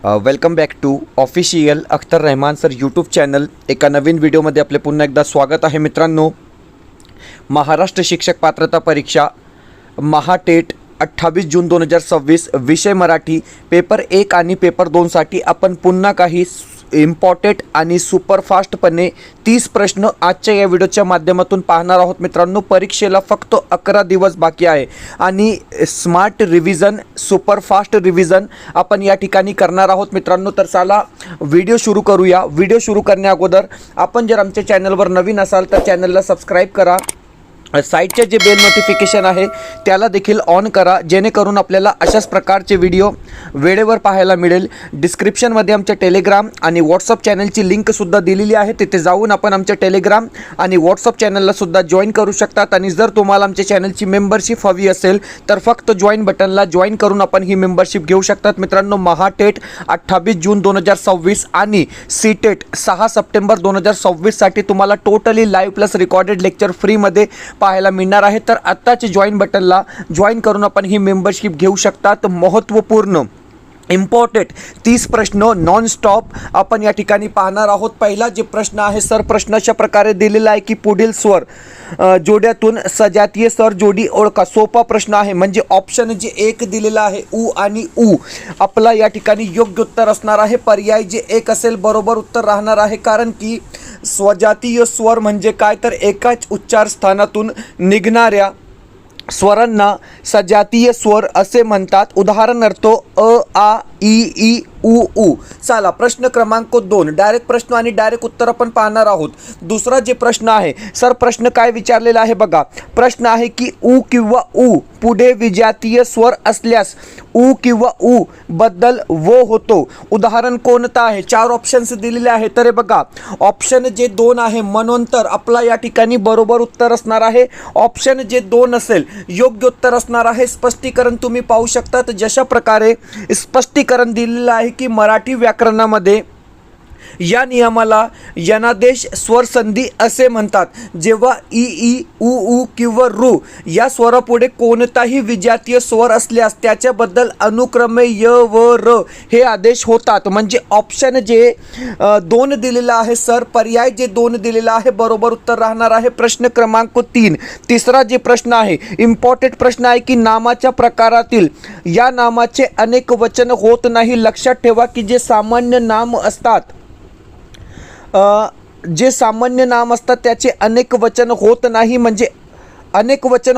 Welcome back to official Akhtar Rahman sir YouTube channel. एका नवीन व्हिडिओमध्ये आपले पुन्हा एकदा स्वागत आहे मित्रांनो. महाराष्ट्र शिक्षक पात्रता परीक्षा महाटेट 28 जून 2026 विषय मराठी पेपर 1 आणि पेपर 2साठी आपण पुन्हा काही इम्पॉर्टंट आणि सुपरफास्टपणे 30 प्रश्न आजच्या या व्हिडिओच्या माध्यमातून पाहणार आहोत मित्रांनो. परीक्षेला फक्त 11 दिवस बाकी आहे आणि स्मार्ट रिव्हिजन सुपरफास्ट रिव्हिजन आपण या ठिकाणी करणार आहोत मित्रांनो. तर चला व्हिडिओ सुरू करूया. व्हिडिओ सुरू करण्या अगोदर आपण जर आमच्या चॅनलवर नवीन असाल तर चॅनलला सबस्क्राईब करा. साईडचे जे बेल नोटिफिकेशन आहे त्याला देखील ऑन करा, जेणेकरून आपल्याला अशाच प्रकारचे व्हिडिओ वेळेवर पाहायला मिळेल. डिस्क्रिप्शनमध्ये आमच्या टेलिग्राम आणि व्हॉट्सअप चॅनलची लिंकसुद्धा दिलेली आहे. तिथे जाऊन आपण आमच्या टेलिग्राम आणि व्हॉट्सअप चॅनललासुद्धा जॉईन करू शकतात. आणि जर तुम्हाला आमच्या चॅनलची मेंबरशिप हवी असेल तर फक्त जॉईन बटनला जॉईन करून आपण ही मेंबरशिप घेऊ शकतात मित्रांनो. महाटेट 28 जून 2026 आणि सीटेट 6 सप्टेंबर 2026साठी तुम्हाला totally live plus recorded lecture फ्रीमध्ये पाहायला मिळणार आहे. तर आत्ताच जॉईन बटनला जॉईन करून आपण ही मेंबरशिप घेऊ शकतात. महत्त्वपूर्ण इम्पॉर्टंट 30 प्रश्न नॉन स्टॉप आपण या ठिकाणी पाहणार आहोत. पहिला जे प्रश्न आहे सर, प्रश्न अशा प्रकारे दिलेला आहे की पुढील स्वर जोड्यातून सजातीय स्वर जोडी ओळखा. सोपा प्रश्न आहे, म्हणजे ऑप्शन जे 1 दिलेला आहे उ आणि उ आपला या ठिकाणी योग्य उत्तर असणार आहे. पर्याय जे 1 असेल बरोबर उत्तर राहणार आहे, कारण की स्वजातीय स्वर म्हणजे काय तर एकाच उच्चार स्थानातून निघणाऱ्या स्वरांना सजातीय स्वर असे म्हणतात. उदाहरणार्थ अ आ इ ई उ उ. चला प्रश्न क्रमांक 2 डायरेक्ट प्रश्न आणि डायरेक्ट उत्तर आपण पाहणार आहोत. दुसरा जे प्रश्न आहे सर, प्रश्न काय विचारलेला आहे बघा. प्रश्न आहे की उ किंवा उ पुढे विजातीय स्वर असल्यास उ किंवा उ बद्दल व होतो. उदाहरण कोणतं आहे? 4 ऑप्शन्स दिलेले आहेत. तर बघा ऑप्शन जे 2 आहे मनोंतर आपला या ठिकाणी बरोबर उत्तर असणार आहे. ऑप्शन जे 2 असेल योग्य उत्तर असणार आहे. स्पष्टीकरण तुम्ही पाहू शकता. जशा प्रकारे स्पष्टीकरण दिलेलं आहे की मराठी व्याकरणामध्ये या नियमाला यनादेश स्वरसंधी असे म्हणतात. जेव्हा इ ई उ उ किंवा रू या स्वरापुढे कोणताही विजातीय स्वर असल्यास त्याच्याबद्दल अनुक्रमे य व र हे आदेश होतात. म्हणजे ऑप्शन जे 2 दिलेला आहे सर, पर्याय जे 2 दिलेला आहे बरोबर उत्तर राहणार आहे. प्रश्न क्रमांक 3 तिसरा जे प्रश्न आहे इम्पॉर्टंट प्रश्न आहे की नामाच्या प्रकारातील या नामाचे अनेक वचन होत नाही. लक्षात ठेवा की जे सामान्य नाम असतात जे सामान्य नाम असतात त्याचे अनेक वचन होत नाही. म्हणजे अनेक वचन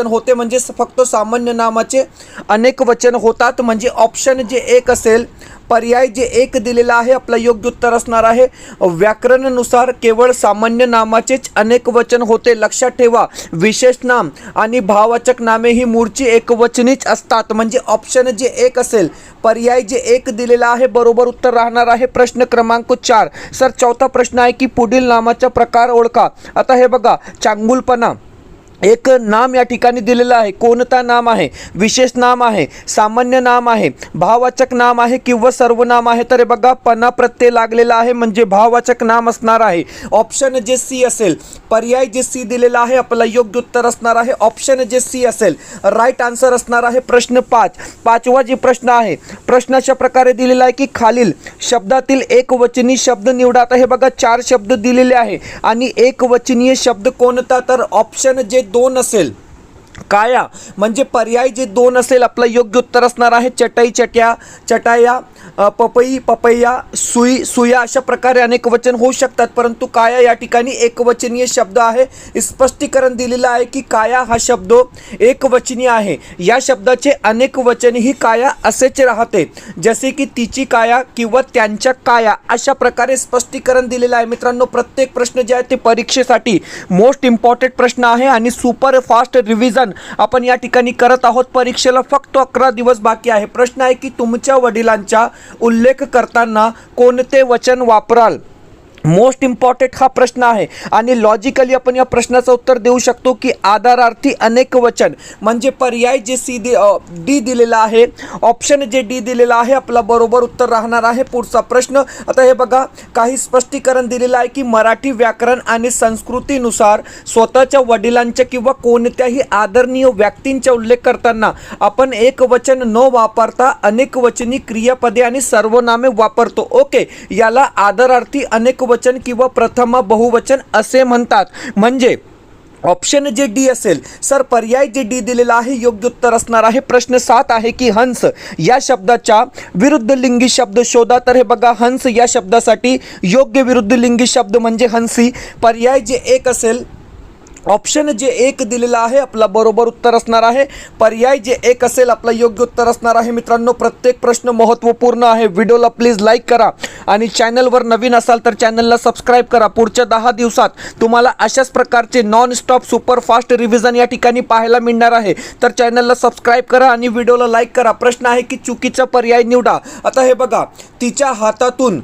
होते म्हणजे फक्त सामान्य नामाचे अनेक वचन होतात. म्हणजे ऑप्शन जे 1 असेल पर्याय जे 1 दिलेला आहे आपला योग्य उत्तर असणार आहे. व्याकरणानुसार केवळ सामान्य नामाचेच अनेक वचन होते. लक्षात ठेवा विशेष नाम आणि भाववाचक नामे ही मूळची एकवचनीच असतात. म्हणजे ऑप्शन जे 1 असेल पर्याय जे 1 दिलेला आहे बरोबर उत्तर राहणार आहे. प्रश्न क्रमांक 4 सर, चौथा प्रश्न आहे की पुढील नामाचा प्रकार ओळखा. आता हे बघा चांगुलपणा एक नाम या ठिकाणी दिलेलं आहे. कोणता नाम आहे? विशेष नाम आहे, सामान्य नाम आहे, भाववाचक नाम आहे किंवा सर्वनाम आहे. तर बघा पणा प्रत्यय लागलेला आहे म्हणजे भाववाचक नाम असणार आहे. ऑप्शन जे सी असेल पर्याय जे सी दिलेला आहे आपला योग्य उत्तर असणार आहे. ऑप्शन जे सी असेल राईट आन्सर असणार आहे. प्रश्न 5 पाचवा जे प्रश्न आहे प्रश्न अशा प्रकारे दिलेला आहे की खालील शब्दातील एकवचनी शब्द निवडा. आता हे बघा 4 शब्द दिलेले आहे आणि एकवचनीय शब्द कोणता? तर ऑप्शन जे 2 असेल काया म्हणजे पर्याय जे 2 असेल आपला योग्य उत्तर असणार आहे. चटई चट्या चटाया, पपई पपैया, सुई सुया अशा प्रकारे अनेक वचन होऊ शकतात, परंतु काया या ठिकाणी एकवचनीय शब्द आहे. स्पष्टीकरण दिलेलं आहे की काया हा शब्द एकवचनीय आहे. या शब्दाचे अनेक वचनही काया असेच राहते, जसे की तिची काया किंवा त्यांच्या काया अशा प्रकारे स्पष्टीकरण दिलेलं आहे. मित्रांनो प्रत्येक प्रश्न जे आहे ते परीक्षेसाठी मोस्ट इम्पॉर्टंट प्रश्न आहे आणि सुपर फास्ट रिव्हिजन आपण या ठिकाणी करत आहोत. परीक्षेला फक्त 11 दिवस बाकी आहे. प्रश्न आहे की तुमच्या वडिलांचा उल्लेख करताना कोणते वचन वापराल? मोस्ट इम्पॉर्टंट हा प्रश्न आहे आणि लॉजिकली आपण या प्रश्नाचं उत्तर देऊ शकतो की आदरार्थी अनेक वचन म्हणजे पर्याय जे डी दिलेला आहे, ऑप्शन जे डी दिलेला आहे आपला बरोबर उत्तर राहणार आहे. पुढचा प्रश्न आता हे बघा, काही स्पष्टीकरण दिलेलं आहे की मराठी व्याकरण आणि संस्कृतीनुसार स्वतःच्या वडिलांच्या किंवा कोणत्याही आदरणीय व्यक्तींचा उल्लेख करताना आपण एकवचन न वापरता अनेक वचनी क्रियापदे आणि सर्वनामे वापरतो. ओके, याला आदरार्थी अनेक वचन किंवा प्रथमा बहुवचन असे म्हणतात. म्हणजे ऑप्शन जे डी असेल सर, पर्याय जे डी दिलेला आहे योग्य उत्तर असणार आहे. प्रश्न 7 आहे की हंस या शब्दाच्या विरुद्ध लिंगी शब्द शोधा. तर हे बघा, हंस या शब्दासाठी योग्य विरुद्ध लिंगी शब्द म्हणजे हंसी. पर्याय जे एक असेल, ऑप्शन जे एक दिलेला आहे आपला बरोबर उत्तर असणार आहे. पर्याय जे एक असेल आपला योग्य उत्तर असणार आहे. मित्रांनो, प्रत्येक प्रश्न महत्त्वपूर्ण आहे. व्हिडिओला प्लीज लाईक करा आणि चॅनलवर नवीन असाल तर चॅनलला सबस्क्राईब करा. पुढच्या 10 दिवसात तुम्हाला अशाच प्रकारचे नॉन स्टॉप सुपरफास्ट रिव्हिजन या ठिकाणी पाहायला मिळणार आहे. तर चॅनलला सबस्क्राईब करा आणि व्हिडिओला लाईक करा. प्रश्न आहे की चुकीचा पर्याय निवडा. आता हे बघा, तिच्या हातातून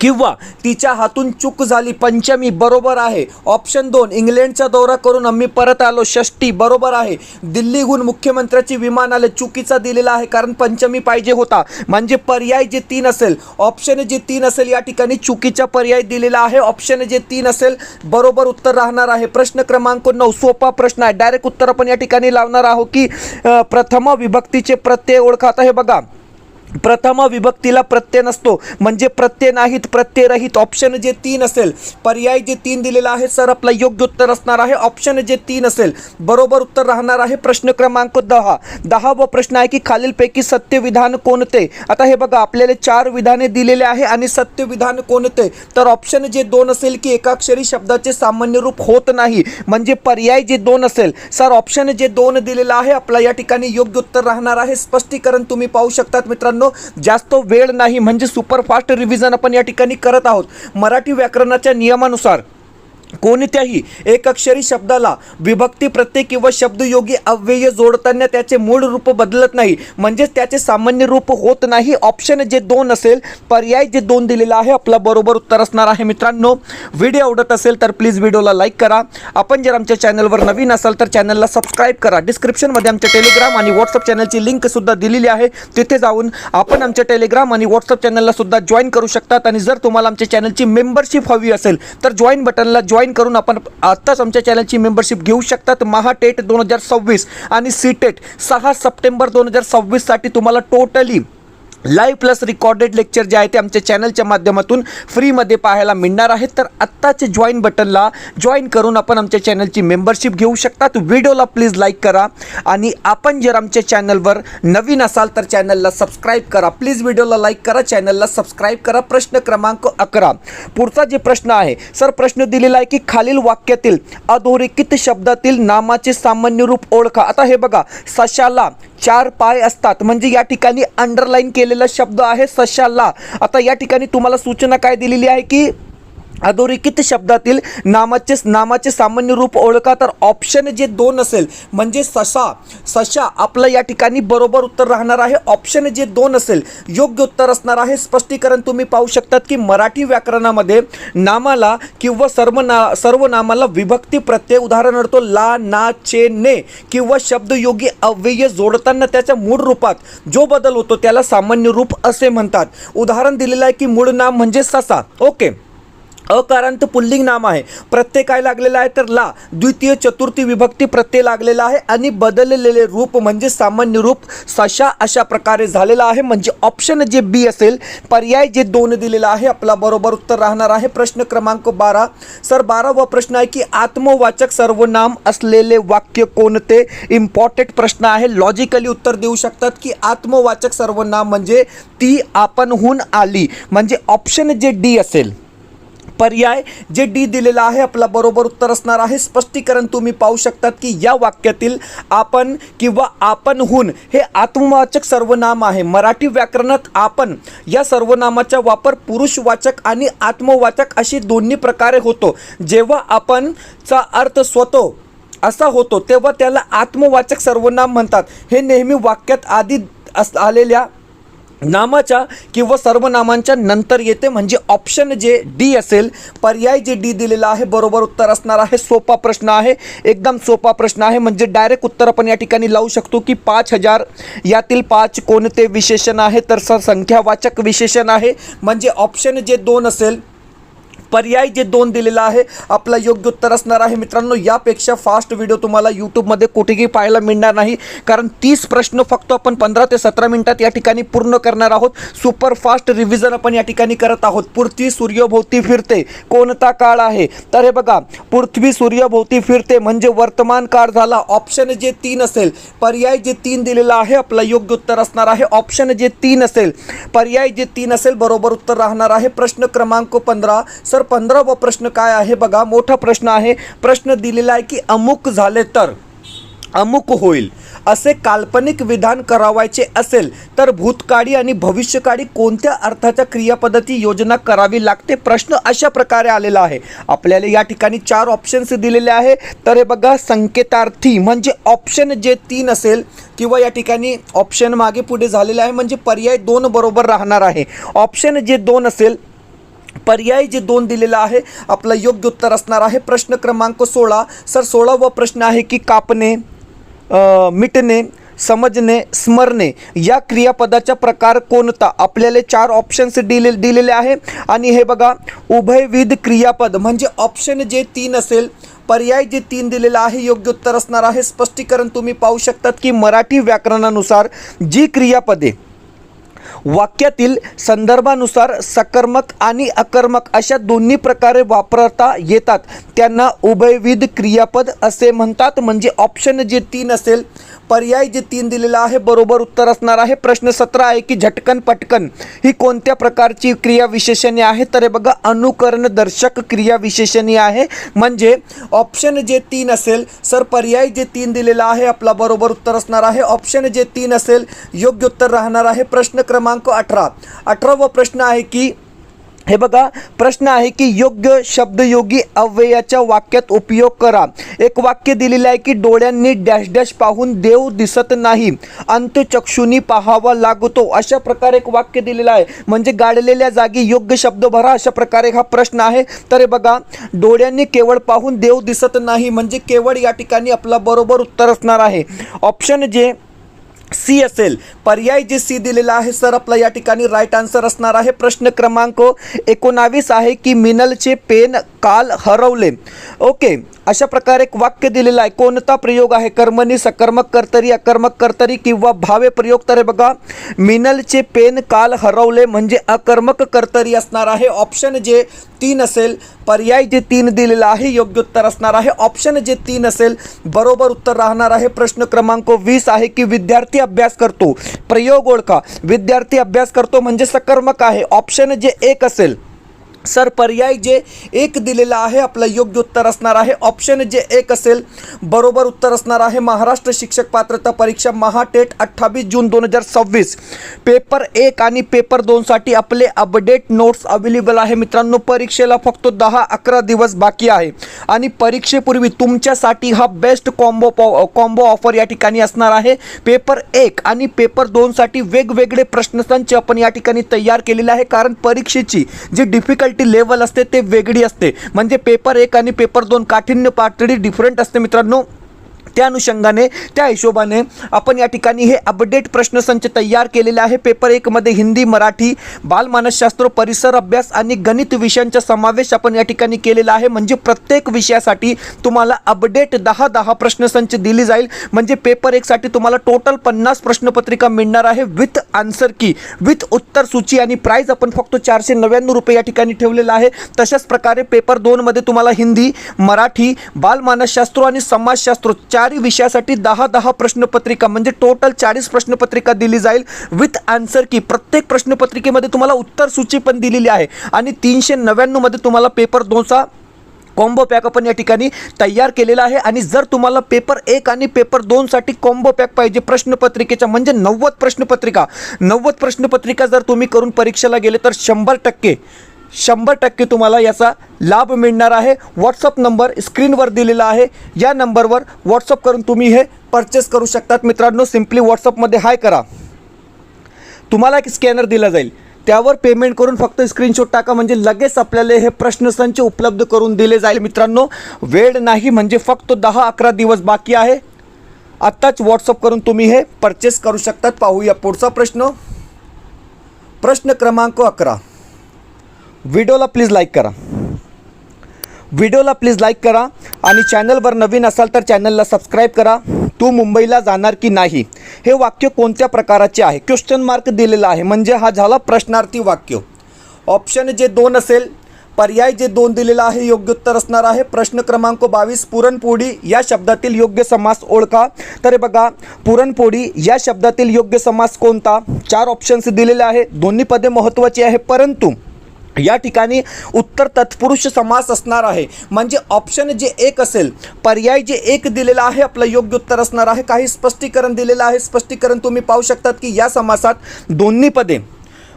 किंवा तिच्या हातून चूक झाली पंचमी बरोबर आहे. ऑप्शन 2, इंग्लंडचा दौरा करून आम्ही परत आलो षष्ठी बरोबर आहे. दिल्लीहून मुख्यमंत्र्याचे विमान आले चुकीचा दिलेला आहे कारण पंचमी पाहिजे होता. म्हणजे पर्याय जे 3 असेल, ऑप्शन जे 3 असेल या ठिकाणी चुकीचा पर्याय दिलेला आहे. ऑप्शन जे 3 असेल बरोबर उत्तर राहणार आहे. प्रश्न क्रमांक 9 सोपा प्रश्न आहे. डायरेक्ट उत्तर आपण या ठिकाणी लावणार आहोत की प्रथम विभक्तीचे प्रत्यय ओळखा. आता हे बघा, प्रथम विभक्तीला प्रत्यय नसतो म्हणजे प्रत्यय नाहीत, प्रत्यय रहित. ऑप्शन जे 3 असेल, पर्याय जे 3 दिलेला आहे सर आपला योग्य उत्तर असणार आहे. ऑप्शन जे 3 असेल बरोबर उत्तर राहणार आहे. प्रश्न क्रमांक 10वा प्रश्न आहे की खालीलपैकी सत्य विधान कोणते. आता हे बघा, आपल्याला 4 विधाने दिलेले आहे आणि सत्य विधान कोणते. तर ऑप्शन जे 2 असेल की एकाक्षरी शब्दाचे सामान्य रूप होत नाही म्हणजे पर्याय जे 2 असेल सर, ऑप्शन जे 2 दिलेला आहे आपला या ठिकाणी योग्य उत्तर राहणार आहे. स्पष्टीकरण तुम्ही पाहू शकतात मित्रांनो. जास्त वेळ नाही म्हणजे सुपरफास्ट रिव्हिजन आपण या ठिकाणी करत आहोत. मराठी व्याकरणाच्या नियमानुसार कोणत्याही एक अक्षरी शब्दाला विभक्ती प्रत्यय किंवा शब्दयोगी अव्यय जोडताना त्याचे मूळ रूप बदलत नाही म्हणजे त्याचे सामान्य रूप होत नाही. ऑप्शन जे 2 असेल, पर्याय जे 2 दिलेला आहे आपला बरोबर उत्तर असणार आहे. मित्रांनो, व्हिडिओ आवडत असेल तर प्लीज व्हिडिओला लाईक करा. आपण जर आमच्या चॅनलवर नवीन असाल तर चॅनलला सबस्क्राईब करा. डिस्क्रिप्शनमध्ये आमच्या टेलिग्राम आणि व्हॉट्सअप चॅनलची लिंक सुद्धा दिलेली आहे. तिथे जाऊन आपण आमच्या टेलिग्राम आणि व्हॉट्सअप चॅनलला सुद्धा जॉईन करू शकतात. आणि जर तुम्हाला आमच्या चॅनलची मेंबरशिप हवी असेल तर जॉईन बटनला जॉईन करून आपण आत्ताच आमच्या चॅनलची मेंबरशिप घेऊ शकतात. महाटेट 2026 आणि सीटेट 6 सप्टेंबर 2026 साठी तुम्हाला totally live plus recorded lecture जे आहे ते आमच्या चॅनलच्या माध्यमातून फ्रीमध्ये पाहायला मिळणार आहेत. तर आत्ताच जॉईन बटनला जॉईन करून आपण आमच्या चॅनलची मेंबरशिप घेऊ शकतात. व्हिडिओला प्लीज लाईक करा आणि आपण जर आमच्या चॅनलवर नवीन असाल तर चॅनलला सबस्क्राईब करा. प्लीज व्हिडिओला लाईक करा, चॅनलला सबस्क्राईब करा. प्रश्न क्रमांक 11, पुढचा जे प्रश्न आहे सर, प्रश्न दिलेला आहे की खालील वाक्यातील अधोरेखित शब्दातील नामाचे सामान्य रूप ओळखा. आता हे बघा, सशाला 4 पाय असतात म्हणजे या ठिकाणी अंडरलाईन केलेला शब्द आहे सशाला. आता या ठिकाणी तुम्हाला सूचना काय दिलेली आहे की अधोरेखित शब्दातील नामाचे सामान्य रूप ओळखा. तर ऑप्शन जे 2 असेल म्हणजे सशा आपलं या ठिकाणी बरोबर उत्तर राहणार आहे. ऑप्शन जे 2 असेल योग्य उत्तर असणार आहे. स्पष्टीकरण तुम्ही पाहू शकतात की मराठी व्याकरणामध्ये नामाला किंवा सर्वनामाला विभक्ती प्रत्यय उदाहरणार्थ ला, ना, चे, ने किंवा शब्दयोगी अव्यय जोडताना त्याच्या मूळ रूपात जो बदल होतो त्याला सामान्य रूप असे म्हणतात. उदाहरण दिलेलं आहे की मूळ नाम म्हणजे ससा. ओके, अकारांत पुल्लिंग नाम आहे, प्रत्यय काय लागलेला आहे तर ला, द्वितीय चतुर्थी विभक्ती प्रत्यय लागलेला आहे आणि बदललेले रूप म्हणजे सामान्य रूप सशा अशा प्रकारे झालेला आहे. म्हणजे ऑप्शन जे बी असेल, पर्याय जे 2 दिलेला आहे आपला बरोबर उत्तर राहणार आहे. प्रश्न क्रमांक 12 सर, 12वा प्रश्न आहे की आत्मवाचक सर्वनाम असलेले वाक्य कोणते. इम्पॉर्टंट प्रश्न आहे. लॉजिकली उत्तर देऊ शकतात की आत्मवाचक सर्वनाम म्हणजे ती आपणहून आली म्हणजे ऑप्शन जे डी असेल. पर्याय जे डी दिलेला आहे आपला बरोबर उत्तर असणार आहे. स्पष्टीकरण तुम्ही पाहू शकतात की या वाक्यातील आपण किंवा आपणहून हे आत्मवाचक सर्वनाम आहे. मराठी व्याकरणात आपण या सर्वनामाचा वापर पुरुषवाचक आणि आत्मवाचक अशी दोन्ही प्रकारे होतो. जेव्हा आपणचा अर्थ स्वतः असा होतो तेव्हा त्याला आत्मवाचक सर्वनाम म्हणतात. हे नेहमी वाक्यात आधी आलेल्या नामाच्या किंवा सर्वनामांच्या नंतर येते, म्हणजे ऑप्शन जे डी असेल, पर्याय जे डी दिलेला आहे बरोबर उत्तर असणार आहे. सोपा प्रश्न आहे, एकदम सोपा प्रश्न आहे, म्हणजे डायरेक्ट उत्तर आपण या ठिकाणी लावू शकतो की 5000 यातील 5 कोणते विशेषण आहे, तर संख्यावाचक विशेषण आहे, म्हणजे ऑप्शन जे 2 असेल, पर्याय जे 2 दिलेला आहे आपला योग्य उत्तर असणार आहे. मित्रांनो, यापेक्षा फास्ट व्हिडिओ तुम्हाला यूट्यूबमध्ये कुठेही पाहायला मिळणार नाही, कारण 30 प्रश्न फक्त आपण 15 ते 17 मिनिटात या ठिकाणी पूर्ण करणार आहोत. सुपर फास्ट रिव्हिजन आपण या ठिकाणी करत आहोत. पृथ्वी सूर्यभोवती फिरते कोणता काळ आहे, तर हे बघा, पृथ्वी सूर्यभोवती फिरते म्हणजे वर्तमान काळ झाला. ऑप्शन जे 3 असेल, पर्याय जे 3 दिलेला आहे आपला योग्य उत्तर असणार आहे. ऑप्शन जे 3 असेल, पर्याय जे 3 असेल बरोबर उत्तर राहणार आहे. प्रश्न क्रमांक 15. सर 15वा प्रश्न काय आहे बघा, मोठा प्रश्न आहे. प्रश्न दिलेला आहे की अमुक झाले तर अमुक होईल असे काल्पनिक विधान करावायचे असेल तर भूतकाळी आणि भविष्यकाळी कोणत्या अर्थाच्या क्रियापदाची योजना करावी लागते. प्रश्न अशा प्रकारे आलेला आहे. आपल्याला या ठिकाणी 4 ऑप्शन्स दिलेले आहे. तर हे बघा, संकेतार्थी म्हणजे ऑप्शन जे 3 असेल किंवा या ठिकाणी ऑप्शन मागे पुढे झालेला आहे, म्हणजे पर्याय 2 बरोबर राहणार आहे. ऑप्शन जे 2 असेल, पर्याय जे 2 दिलेला आहे आपलं योग्य उत्तर असणार आहे. प्रश्न क्रमांक 16. सर 16वा प्रश्न आहे की कापणे, मिटणे, समजणे, स्मरणे या क्रियापदाचा प्रकार कोणता. आपल्याला 4 ऑप्शन्स दिलेले आहे. आणि हे बघा, उभयविध क्रियापद म्हणजे ऑप्शन जे 3 असेल, पर्याय जे 3 दिलेला आहे योग्य उत्तर असणार आहे. स्पष्टीकरण तुम्ही पाहू शकतात की मराठी व्याकरणानुसार जी क्रियापदे वाक्यातील संदर्भानुसार सकर्मक आणि अकर्मक अशा दोन्ही प्रकारे वापरता येतात त्यांना उभयविध क्रियापद असे म्हणतात. म्हणजे ऑप्शन जे 3 असेल, पर्याय जे 3 दिलेला आहे बरोबर उत्तर असणार आहे. प्रश्न 17 आहे की झटकन पटकन ही कोणत्या प्रकारची क्रियाविशेषणे आहे, तर हे बघा, अनुकरणदर्शक क्रियाविशेषणे आहे. म्हणजे ऑप्शन जे 3 असेल, सर पर्याय जे 3 दिलेला आहे आपला बरोबर उत्तर असणार आहे. ऑप्शन जे 3 असेल योग्य उत्तर राहणार आहे. प्रश्न क्रमांक 18. 18वा प्रश्न आहे की हे बघा, प्रश्न आहे की योग्य शब्दयोगी अव्ययाच्या वाक्यात उपयोग करा. एक वाक्य दिलेलं आहे की डोळ्यांनी डॅश डॅश पाहून देव दिसत नाही, अंतचक्षुनी पाहावा लागतो. अशा प्रकारे एक वाक्य दिलेलं आहे, म्हणजे गाडलेल्या जागी योग्य शब्द भरा, अशा प्रकारे हा प्रश्न आहे. तर हे बघा, डोळ्यांनी केवळ पाहून देव दिसत नाही म्हणजे केवळ या ठिकाणी आपला बरोबर उत्तर असणार आहे. ऑप्शन जे सी असेल, पर्याय जे सी दिलेला आहे सर आपला या ठिकाणी राईट आन्सर असणार आहे. प्रश्न क्रमांक 19 आहे की मिनलचे पेन काल हरवले. ओके, अशा प्रकारे एक वाक्य दिलेलं आहे. कोणता प्रयोग आहे, कर्मणी, सकर्मक कर्तरी, अकर्मक कर्तरी किंवा भावे प्रयोग. तर बघा, मिनलचे पेन काल हरवले म्हणजे अकर्मक कर्तरी असणार आहे. ऑप्शन जे 3 असेल, पर्याय जे 3 दिलेला आहे योग्य उत्तर असणार आहे. ऑप्शन जे 3 असेल बरोबर उत्तर राहणार आहे. प्रश्न क्रमांक 20 आहे की विद्यार्थी अभ्यास करतो, प्रयोग ओळखा. विद्यार्थी अभ्यास करतो म्हणजे सकर्मक आहे. ऑप्शन जे 1 असेल, सर पर्याय जे 1 दिलेला आहे आपलं योग्य उत्तर असणार आहे. ऑप्शन जे 1 असेल बरोबर उत्तर असणार आहे. महाराष्ट्र शिक्षक पात्रता परीक्षा महाटेट 28 जून 2026 पेपर 1 आणि पेपर 2 साठी आपले अपडेट नोट्स अवेलेबल आहे. मित्रांनो, परीक्षेला फक्त 10-11 दिवस बाकी आहे आणि परीक्षेपूर्वी तुमच्यासाठी हा बेस्ट कॉम्बो ऑफर या ठिकाणी असणार आहे. पेपर 1 आणि पेपर 2 साठी वेगवेगळे प्रश्नसंच आपण या ठिकाणी तयार केलेले आहे, कारण परीक्षेची जी डिफिकल्टी लेवल असते ते वेगळी असते. म्हणजे पेपर 1 आणि पेपर 2 काठिण्य पातळी डिफरंट असते मित्रांनो. त्या अनुषंगाने, त्या हिशोबाने आपण या ठिकाणी हे अपडेट प्रश्नसंच तयार केलेले आहे. पेपर 1 मध्ये हिंदी, मराठी, बालमानसशास्त्र, परिसर अभ्यास आणि गणित विषयांचा समावेश आपण या ठिकाणी केलेला आहे. म्हणजे प्रत्येक विषयासाठी तुम्हाला अपडेट 10 प्रश्नसंच दिली जाईल. म्हणजे पेपर 1 साठी तुम्हाला टोटल 50 प्रश्नपत्रिका मिळणार आहे विथ आन्सर की, विथ उत्तर सूची. आणि प्राइस आपण फक्त 499 रुपये या ठिकाणी ठेवलेला आहे. तशाच प्रकारे पेपर 2 मध्ये तुम्हाला हिंदी, मराठी, बालमानसशास्त्र आणि समाजशास्त्र 4 विषयासाठी 10 प्रश्नपत्रिका म्हणजे टोटल 40 प्रश्नपत्रिका दिली जाईल विथ आन्सर की. प्रत्येक प्रश्नपत्रिकेमध्ये तुम्हाला उत्तर सूची पण दिलेली आहे. आणि 399 मध्ये तुम्हाला पेपर 2चा कॉम्बो पॅक आपण या ठिकाणी तयार केलेला आहे. आणि जर तुम्हाला पेपर 1 आणि पेपर 2 साठी कॉम्बो पॅक पाहिजे प्रश्नपत्रिकेचा, म्हणजे 90 प्रश्नपत्रिका जर तुम्ही करून परीक्षेला गेले तर 100% तुम्हाला याचा लाभ मिळणार आहे. व्हॉट्सअप नंबर स्क्रीनवर दिलेला आहे, या नंबरवर व्हॉट्सअप करून तुम्ही हे परचेस करू शकतात. मित्रांनो, सिम्पली व्हॉट्सअपमध्ये हाय करा. तुम्हाला एक स्कॅनर दिला जाईल, त्यावर पेमेंट करून फक्त स्क्रीनशॉट टाका, म्हणजे लगेच आपल्याला हे प्रश्नसंच उपलब्ध करून दिले जाईल. मित्रांनो, वेळ नाही, म्हणजे फक्त 10-11 दिवस बाकी आहे. आत्ताच व्हॉट्सअप करून तुम्ही हे परचेस करू शकतात. पाहूया पुढचा प्रश्न. प्रश्न क्रमांक 11. व्हिडिओला प्लीज लाईक करा. व्हिडिओला प्लीज लाईक करा आणि चॅनलवर नवीन असाल तर चॅनलला सबस्क्राईब करा. तू मुंबईला जाणार की नाही, हे वाक्य कोणत्या प्रकाराचे आहे? क्वेश्चन मार्क दिलेला आहे, म्हणजे हा झाला प्रश्नार्थी वाक्य. ऑप्शन जे 2 असेल, पर्याय जे 2 दिलेला आहे, योग्य उत्तर असणार आहे. प्रश्न क्रमांक 22. पुरणपोळी या शब्दातील योग्य समास ओळखा. तर हे बघा, पुरणपोळी या शब्दातील योग्य समास कोणता? 4 ऑप्शन्स दिलेले आहे. दोन्ही पदे महत्त्वाची आहे, परंतु या ठिकाणी उत्तर तत्पुरुष समास असणार आहे. म्हणजे ऑप्शन जे 1 असेल, पर्याय जे 1 दिलेला आहे, आपलं योग्य उत्तर असणार आहे. काही स्पष्टीकरण दिलेलं आहे. स्पष्टीकरण तुम्ही पाहू शकतात की या समासात दोन्ही पदे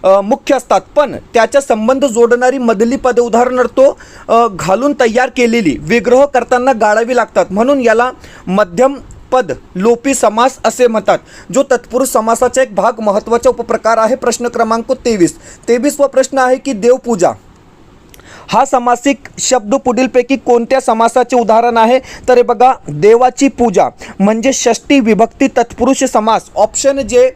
मुख्य असतात, पण त्याचा संबंध जोडणारी मधली पदे, उदाहरणार्थ घालून तयार केलेली, विग्रह करताना गाळावी लागतात, म्हणून याला मध्यम पद लोपी समास असे म्हणतात, जो तत्पुरुष समासाचा एक भाग, महत्त्वाचा उपप्रकार आहे. प्रश्न क्रमांक 23 वा प्रश्न आहे की देवपूजा हा समासिक शब्द पुढीलपैकी कोणत्या समासाचे उदाहरण आहे? तर हे बघा, देवाची पूजा म्हणजे षष्टी विभक्ती तत्पुरुष समास. ऑप्शन जे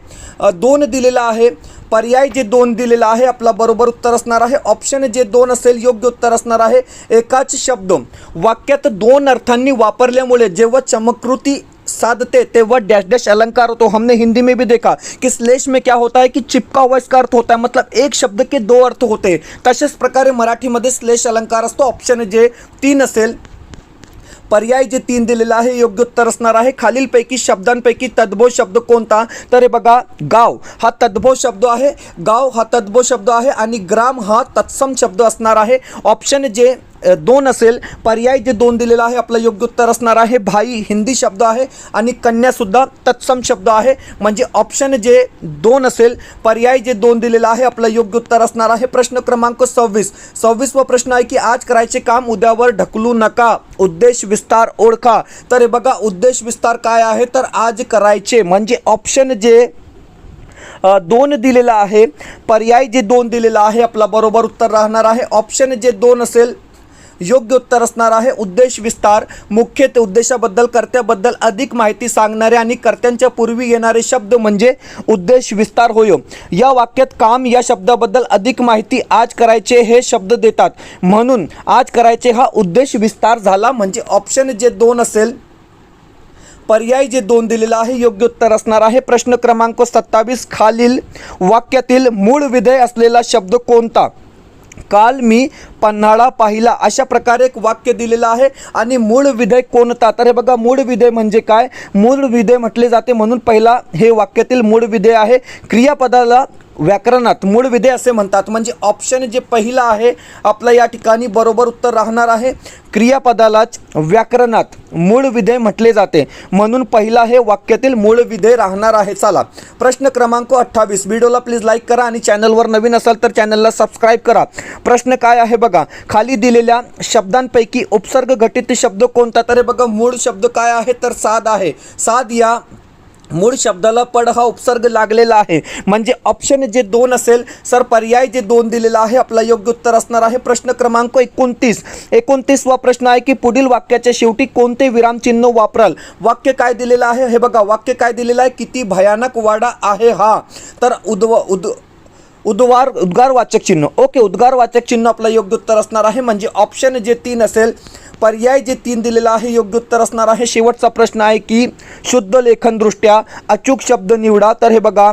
2 दिलेला आहे, पर्याय जे 2 दिलेला आहे, आपला बरोबर उत्तर असणार आहे. ऑप्शन जे 2 असेल, योग्य उत्तर असणार आहे. एकाच शब्द वाक्यात 2 अर्थांनी वापरल्यामुळे जेव्हा चमत्कृती साधते तेव्हा डैश डैश अलंकार होतो. हमने हिंदी में भी देखा कि स्लेश में क्या होता है कि चिपका हुआ इसका अर्थ होता है, मतलब एक शब्द के 2 अर्थ होते. तशाच प्रकारे मराठीमध्ये स्लेश अलंकार असतो. ऑप्शन जे 3 असेल, पर्याय जे 3 दिलेला आहे, योग्य उत्तर असणार आहे. खालीलपैकी शब्दांपैकी तद्भव शब्द कोणता? तर हे बघा, गाव हा तद्भव शब्द आहे. गाव हा तद्भव शब्द आहे आणि ग्राम हा तत्सम शब्द असणार आहे. ऑप्शन जे 2 असेल, पर्याय जे 2 दिलेला आहे, आपलं योग्य उत्तर असणार आहे. भाई हिंदी शब्द आहे आणि कन्यासुद्धा तत्सम शब्द आहे, म्हणजे ऑप्शन जे 2 असेल, पर्याय जे 2 दिलेला आहे, आपलं योग्य उत्तर असणार आहे. प्रश्न क्रमांक 26 वा प्रश्न आहे की आज करायचे काम उद्यावर ढकलू नका, उद्देश विस्तार ओळखा. तर हे बघा, उद्देश विस्तार काय आहे? तर आज करायचे, म्हणजे ऑप्शन जे 2 दिलेला आहे, पर्याय जे 2 दिलेला आहे, आपला बरोबर उत्तर राहणार आहे. ऑप्शन जे 2 असेल, योग्य उत्तर असणार आहे. उद्देश विस्तार मुख्य ते उद्देशाबद्दल, कर्त्याबद्दल अधिक माहिती सांगणारे आणि कर्त्यांच्या पूर्वी येणारे शब्द म्हणजे उद्देश विस्तार होय. या वाक्यात काम या शब्दाबद्दल अधिक माहिती आज करायचे हे शब्द देतात, म्हणून आज करायचे हा उद्देश विस्तार झाला. म्हणजे ऑप्शन जे 2 असेल, पर्याय जे 2 दिलेला आहे, योग्य उत्तर असणार आहे. प्रश्न क्रमांक 27. खालील वाक्यातील मूळ विधेय असलेला शब्द कोणता? काल मी पन्हाळा पाहिला, अशा प्रकारे एक वाक्य दिलेलं आहे. आणि मूळ विधेय कोणता? तर हे बघा, मूळ विधेय म्हणजे काय? मूळ विधेय म्हटले जाते, म्हणून पहिला हे वाक्यातील मूळ विधेय आहे. क्रियापदाला व्याकरणात मूळ विधेय असे म्हणतात, म्हणजे ऑप्शन जे पहिला आहे, आपलं या ठिकाणी बरोबर उत्तर राहणार आहे. क्रियापदालाच व्याकरणात मूळ विधेय म्हटले जाते, म्हणून पहिला हे वाक्यातील मूळ विधेय राहणार आहे. चला, प्रश्न क्रमांक 28. व्हिडिओला प्लीज लाईक करा आणि चॅनलवर नवीन असाल तर चॅनलला सबस्क्राईब करा. प्रश्न काय आहे बघा, खाली दिलेल्या शब्दांपैकी उपसर्ग घटित शब्द कोणता? तर हे बघा, मूळ शब्द काय आहे? तर साध आहे. साध या मूळ शब्दाला पड हा उपसर्ग लागलेला आहे, म्हणजे ऑप्शन जे 2 असेल, सर पर्याय जे 2 दिलेला आहे, आपला योग्य उत्तर असणार आहे. प्रश्न क्रमांक 29 वा प्रश्न आहे की पुढील वाक्याच्या शेवटी कोणते विरामचिन्ह वापराल? वाक्य काय दिलेलं आहे? हे बघा, वाक्य काय दिलेलं आहे? किती भयानक वाडा आहे हा. तर उद्गारवाचक चिन्ह. ओके, उद्गारवाचक चिन्ह आपलं योग्य उत्तर असणार आहे. म्हणजे ऑप्शन जे 3 असेल, पर्याय जे 3 दिलेला आहे, योग्य उत्तर असणार आहे. शेवटचा प्रश्न आहे की शुद्ध लेखनदृष्ट्या अचूक शब्द निवडा. तर हे बघा,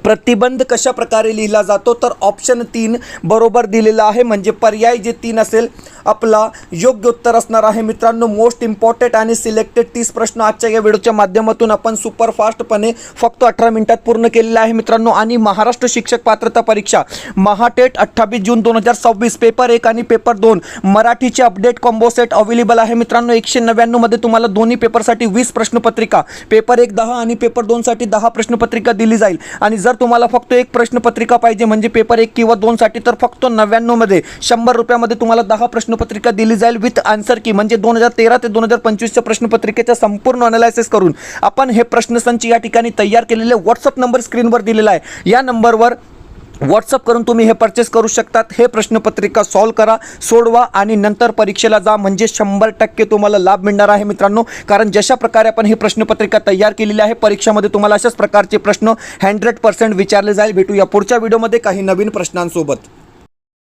प्रतिबंध कशा प्रकारे लिहिला जातो? तर ऑप्शन 3 बरोबर दिलेला आहे, म्हणजे पर्याय जे 3 असेल, आपला योग्य उत्तर असणार आहे. मित्रांनो, मोस्ट इम्पॉर्टंट आणि सिलेक्टेड 30 प्रश्न आजच्या या व्हिडिओच्या माध्यमातून आपण सुपरफास्टपणे फक्त 18 मिनिटात पूर्ण केलेला आहे मित्रांनो. आणि महाराष्ट्र शिक्षक पात्रता परीक्षा महाटेट 28 जून 2026 पेपर 1 आणि पेपर 2 मराठीचे अपडेट कॉम्बो सेट अवेलेबल आहे मित्रांनो. 199 मध्ये तुम्हाला दोन्ही पेपरसाठी 20 प्रश्नपत्रिका, पेपर 1 10 आणि पेपर 2 साठी 10 प्रश्नपत्रिका दिली जाईल. आणि आणि जर तुम्हाला फक्त एक प्रश्नपत्रिका पाहिजे म्हणजे पेपर 1 किंवा 2 साठी तर फक्त 99 मध्ये 100 रुपयामध्ये तुम्हाला 10 प्रश्नपत्रिका दिली जाईल विथ आन्सर की म्हणजे 2013 ते 2025च्या प्रश्नपत्रिकेचा संपूर्ण अनालायसिस करून आपण हे प्रश्नसंच या ठिकाणी तयार केलेले व्हॉट्सअप नंबर स्क्रीनवर दिलेला आहे. या नंबरवर व्हॉट्सअप करून तुम्ही हे परचेस करू शकतात. हे प्रश्नपत्रिका सॉल्व करा, सोडवा आणि नंतर परीक्षेला जा म्हणजे 100% तुम्हाला लाभ मिळणार आहे मित्रांनो. कारण जशा प्रकारे आपण ही प्रश्नपत्रिका तयार केलेली आहे परीक्षेमध्ये तुम्हाला अशाच प्रकारचे प्रश्न 100% विचारले जाईल. भेटूया पुढच्या व्हिडिओमध्ये काही नवीन प्रश्नांसोबत.